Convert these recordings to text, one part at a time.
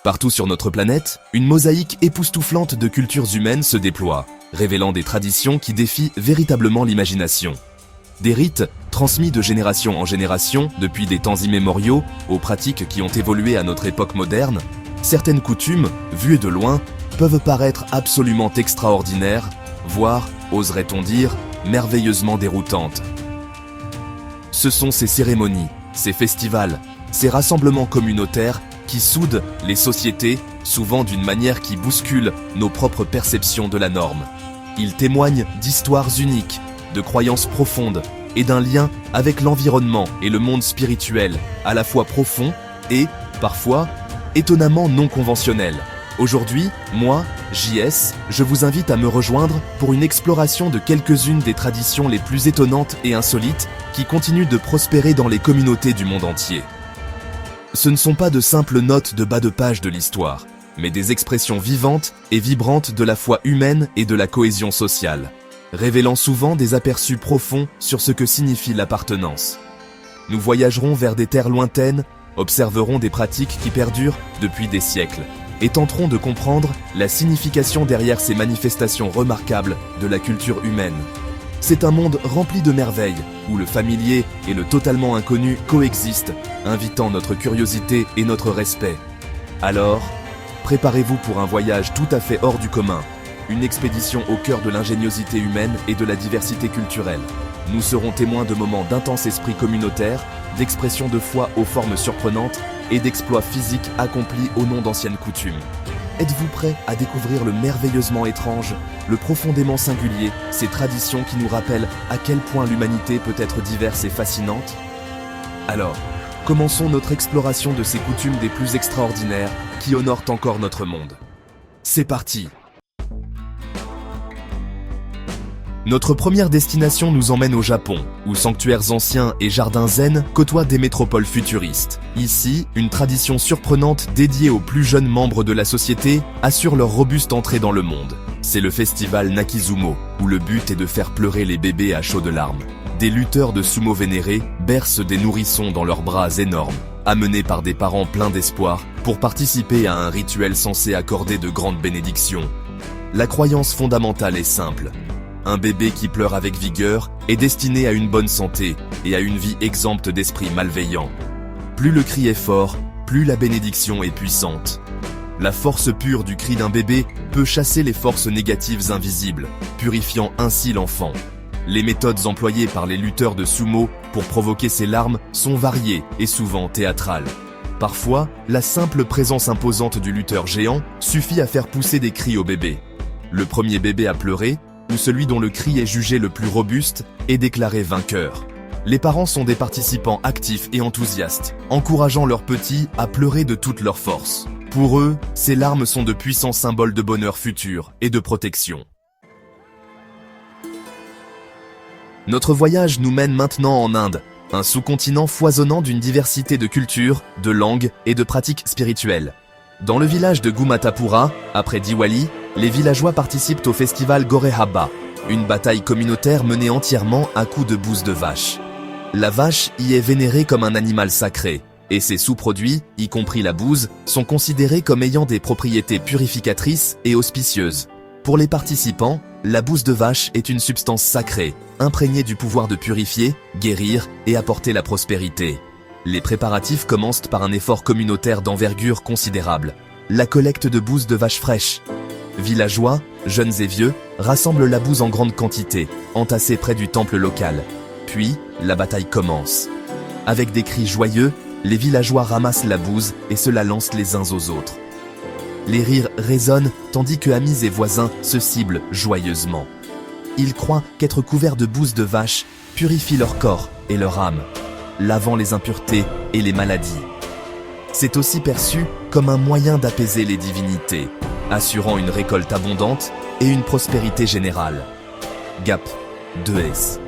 Partout sur notre planète, une mosaïque époustouflante de cultures humaines se déploie, révélant des traditions qui défient véritablement l'imagination. Des rites transmis de génération en génération depuis des temps immémoriaux aux pratiques qui ont évolué à notre époque moderne, certaines coutumes, vues de loin, peuvent paraître absolument extraordinaires, voire, oserait-on dire, merveilleusement déroutantes. Ce sont ces cérémonies, ces festivals, ces rassemblements communautaires qui soudent les sociétés, souvent d'une manière qui bouscule nos propres perceptions de la norme. Ils témoignent d'histoires uniques, de croyances profondes et d'un lien avec l'environnement et le monde spirituel, à la fois profond et, parfois, étonnamment non conventionnel. Aujourd'hui, moi, JS, je vous invite à me rejoindre pour une exploration de quelques-unes des traditions les plus étonnantes et insolites qui continuent de prospérer dans les communautés du monde entier. Ce ne sont pas de simples notes de bas de page de l'histoire, mais des expressions vivantes et vibrantes de la foi humaine et de la cohésion sociale, révélant souvent des aperçus profonds sur ce que signifie l'appartenance. Nous voyagerons vers des terres lointaines, observerons des pratiques qui perdurent depuis des siècles, et tenterons de comprendre la signification derrière ces manifestations remarquables de la culture humaine. C'est un monde rempli de merveilles, où le familier et le totalement inconnu coexistent, invitant notre curiosité et notre respect. Alors, préparez-vous pour un voyage tout à fait hors du commun, une expédition au cœur de l'ingéniosité humaine et de la diversité culturelle. Nous serons témoins de moments d'intense esprit communautaire, d'expressions de foi aux formes surprenantes et d'exploits physiques accomplis au nom d'anciennes coutumes. Êtes-vous prêts à découvrir le merveilleusement étrange, le profondément singulier, ces traditions qui nous rappellent à quel point l'humanité peut être diverse et fascinante? Alors, commençons notre exploration de ces coutumes des plus extraordinaires qui honorent encore notre monde. C'est parti! Notre première destination nous emmène au Japon, où sanctuaires anciens et jardins zen côtoient des métropoles futuristes. Ici, une tradition surprenante dédiée aux plus jeunes membres de la société assure leur robuste entrée dans le monde. C'est le festival Nakizumo, où le but est de faire pleurer les bébés à chaudes larmes. Des lutteurs de sumo vénérés bercent des nourrissons dans leurs bras énormes, amenés par des parents pleins d'espoir pour participer à un rituel censé accorder de grandes bénédictions. La croyance fondamentale est simple. Un bébé qui pleure avec vigueur est destiné à une bonne santé et à une vie exempte d'esprits malveillants. Plus le cri est fort, plus la bénédiction est puissante. La force pure du cri d'un bébé peut chasser les forces négatives invisibles, purifiant ainsi l'enfant. Les méthodes employées par les lutteurs de sumo pour provoquer ces larmes sont variées et souvent théâtrales. Parfois, la simple présence imposante du lutteur géant suffit à faire pousser des cris au bébé. Le premier bébé à pleurer, ou celui dont le cri est jugé le plus robuste, est déclaré vainqueur. Les parents sont des participants actifs et enthousiastes, encourageant leurs petits à pleurer de toute leur force. Pour eux, ces larmes sont de puissants symboles de bonheur futur et de protection. Notre voyage nous mène maintenant en Inde, un sous-continent foisonnant d'une diversité de cultures, de langues et de pratiques spirituelles. Dans le village de Gumatapura, après Diwali, les villageois participent au festival Gore Haba, une bataille communautaire menée entièrement à coups de bouse de vache. La vache y est vénérée comme un animal sacré, et ses sous-produits, y compris la bouse, sont considérés comme ayant des propriétés purificatrices et auspicieuses. Pour les participants, la bouse de vache est une substance sacrée, imprégnée du pouvoir de purifier, guérir et apporter la prospérité. Les préparatifs commencent par un effort communautaire d'envergure considérable, la collecte de bouse de vache fraîche. Villageois, jeunes et vieux, rassemblent la bouse en grande quantité, entassée près du temple local. Puis, la bataille commence. Avec des cris joyeux, les villageois ramassent la bouse et se la lancent les uns aux autres. Les rires résonnent tandis que amis et voisins se ciblent joyeusement. Ils croient qu'être couverts de bouse de vache purifie leur corps et leur âme, lavant les impuretés et les maladies. C'est aussi perçu comme un moyen d'apaiser les divinités, assurant une récolte abondante et une prospérité générale. Gap 2S.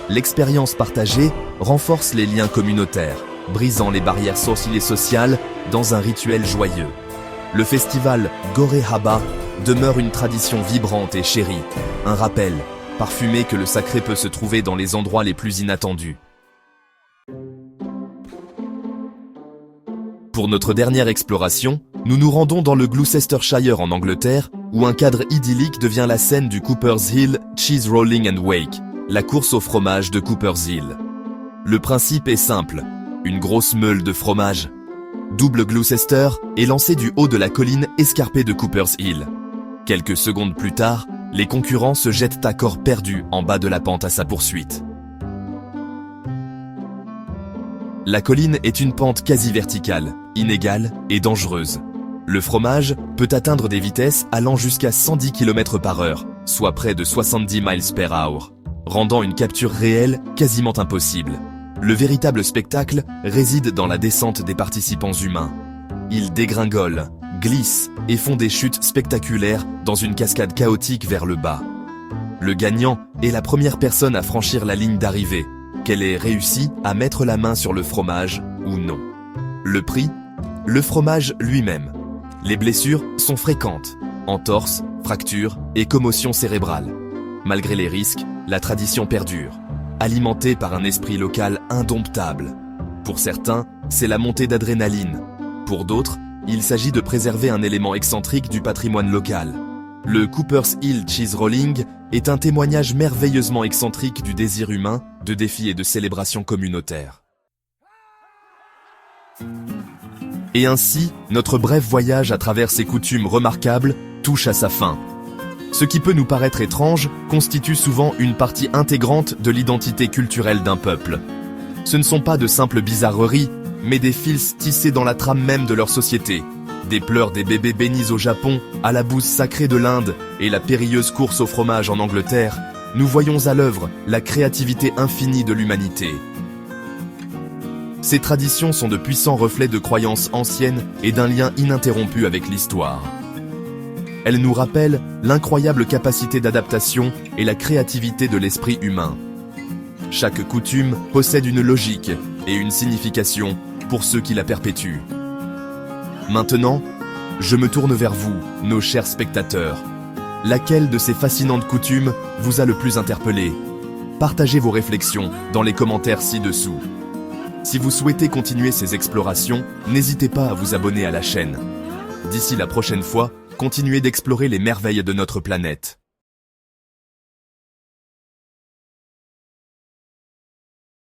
L'expérience partagée renforce les liens communautaires, brisant les barrières sociales et sociales dans un rituel joyeux. Le festival Gore Haba demeure une tradition vibrante et chérie, un rappel parfumé que le sacré peut se trouver dans les endroits les plus inattendus. Pour notre dernière exploration, nous nous rendons dans le Gloucestershire en Angleterre, où un cadre idyllique devient la scène du Cooper's Hill Cheese Rolling and Wake, la course au fromage de Cooper's Hill. Le principe est simple, une grosse meule de fromage. Double Gloucester est lancé du haut de la colline escarpée de Cooper's Hill. Quelques secondes plus tard, les concurrents se jettent à corps perdu en bas de la pente à sa poursuite. La colline est une pente quasi verticale, inégale et dangereuse. Le fromage peut atteindre des vitesses allant jusqu'à 110 km/h, soit près de 70 mph, rendant une capture réelle quasiment impossible. Le véritable spectacle réside dans la descente des participants humains. Ils dégringolent, glissent et font des chutes spectaculaires dans une cascade chaotique vers le bas. Le gagnant est la première personne à franchir la ligne d'arrivée, qu'elle ait réussi à mettre la main sur le fromage ou non. Le prix ? Le fromage lui-même. Les blessures sont fréquentes, entorses, fractures et commotions cérébrales. Malgré les risques, la tradition perdure, alimentée par un esprit local indomptable. Pour certains, c'est la montée d'adrénaline. Pour d'autres, il s'agit de préserver un élément excentrique du patrimoine local. Le Cooper's Hill Cheese Rolling est un témoignage merveilleusement excentrique du désir humain, de défis et de célébrations communautaires. Et ainsi, notre bref voyage à travers ces coutumes remarquables touche à sa fin. Ce qui peut nous paraître étrange constitue souvent une partie intégrante de l'identité culturelle d'un peuple. Ce ne sont pas de simples bizarreries, mais des fils tissés dans la trame même de leur société. Des pleurs des bébés bénis au Japon, à la bouse sacrée de l'Inde et la périlleuse course au fromage en Angleterre, nous voyons à l'œuvre la créativité infinie de l'humanité. Ces traditions sont de puissants reflets de croyances anciennes et d'un lien ininterrompu avec l'histoire. Elles nous rappellent l'incroyable capacité d'adaptation et la créativité de l'esprit humain. Chaque coutume possède une logique et une signification pour ceux qui la perpétuent. Maintenant, je me tourne vers vous, nos chers spectateurs. Laquelle de ces fascinantes coutumes vous a le plus interpellé ? Partagez vos réflexions dans les commentaires ci-dessous. Si vous souhaitez continuer ces explorations, n'hésitez pas à vous abonner à la chaîne. D'ici la prochaine fois, continuez d'explorer les merveilles de notre planète.